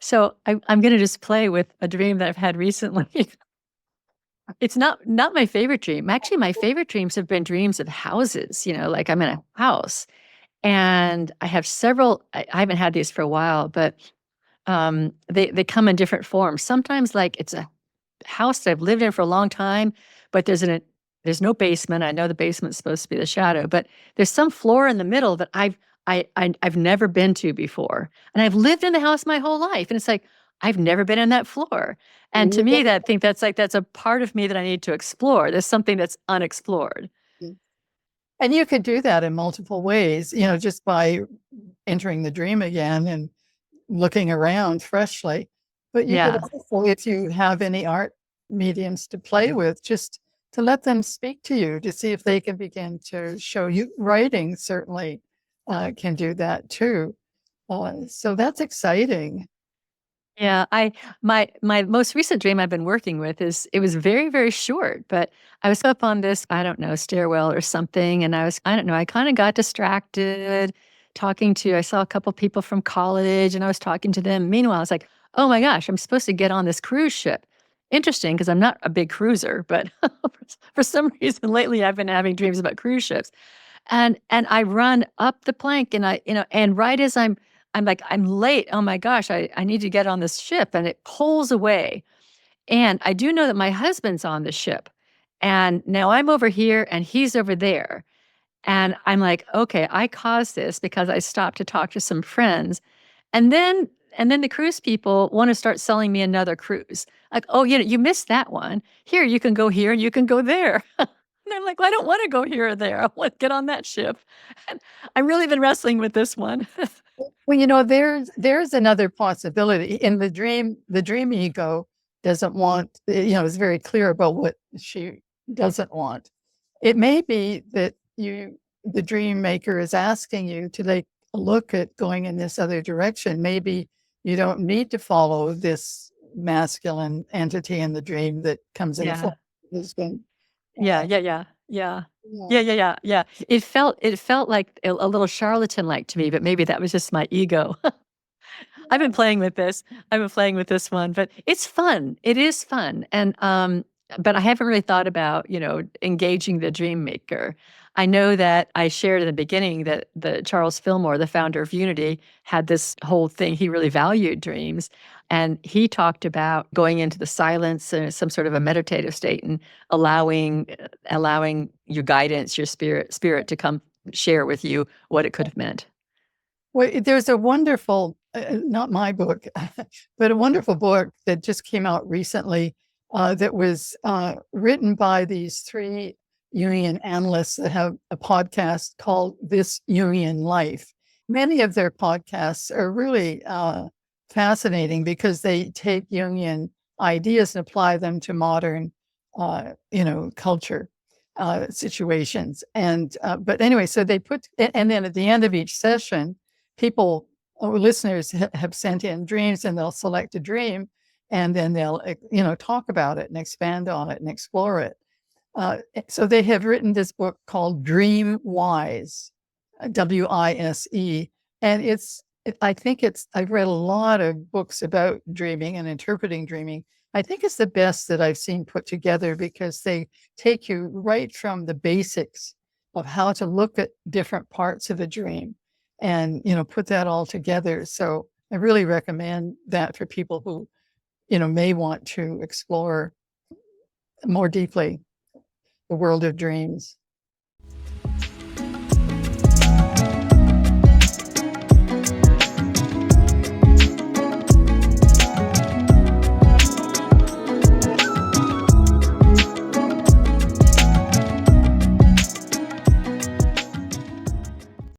So I'm going to just play with a dream that I've had recently. It's not my favorite dream. Actually, my favorite dreams have been dreams of houses, like I'm in a house and I have several, I haven't had these for a while, but they come in different forms. Sometimes like it's a house that I've lived in for a long time, but there's no basement. I know the basement's supposed to be the shadow, but there's some floor in the middle that I've never been to before. And I've lived in the house my whole life. And it's like, I've never been in that floor. And to me, that's a part of me that I need to explore. There's something that's unexplored. And you could do that in multiple ways, just by entering the dream again and looking around freshly. But you could Yeah. also, if you have any art mediums to play with, just to let them speak to you to see if they can begin to show you. Writing certainly can do that too. So that's exciting. Yeah, my most recent dream I've been working with it was very, very short, but I was up on this, I don't know, stairwell or something, and I don't know, I kind of got distracted I saw a couple people from college and I was talking to them. Meanwhile, I was like, oh my gosh, I'm supposed to get on this cruise ship. Interesting, because I'm not a big cruiser, but for some reason lately I've been having dreams about cruise ships. And I run up the plank and and right as I'm like, I'm late. Oh my gosh, I need to get on this ship. And it pulls away. And I do know that my husband's on the ship. And now I'm over here and he's over there. And I'm like, okay, I caused this because I stopped to talk to some friends. And then the cruise people want to start selling me another cruise. Like, oh, you missed that one. Here, you can go here and you can go there. And I'm like, well, I don't want to go here or there. I want to get on that ship. And I've really been wrestling with this one. Well, there's another possibility in the dream. The dream ego doesn't want, is very clear about what she doesn't want. It may be that the dream maker is asking you to take a look at going in this other direction. Maybe you don't need to follow this masculine entity in the dream that comes in the Yeah. form of husband. Yeah, Uh, yeah, yeah, yeah. yeah. Yeah, yeah, yeah, yeah. It felt like a little charlatan-like to me, but maybe that was just my ego. I've been playing with this. I've been playing with this one, but it's fun. It is fun. But I haven't really thought about, engaging the dream maker. I know that I shared in the beginning that the Charles Fillmore, the founder of Unity, had this whole thing. He really valued dreams. And he talked about going into the silence and some sort of a meditative state and allowing your guidance, your spirit to come share with you what it could have meant. Well, there's a wonderful, not my book, but a wonderful book that just came out recently that was written by these three Jungian analysts that have a podcast called This Jungian Life. Many of their podcasts are really fascinating because they take Jungian ideas and apply them to modern, culture situations. And but anyway, so they put, and then at the end of each session, people or listeners have sent in dreams and they'll select a dream and then they'll talk about it and expand on it and explore it. So they have written this book called Dream Wise, WISE, and I've read a lot of books about dreaming and interpreting dreaming. I think it's the best that I've seen put together because they take you right from the basics of how to look at different parts of a dream and put that all together. So I really recommend that for people who may want to explore more deeply the world of dreams.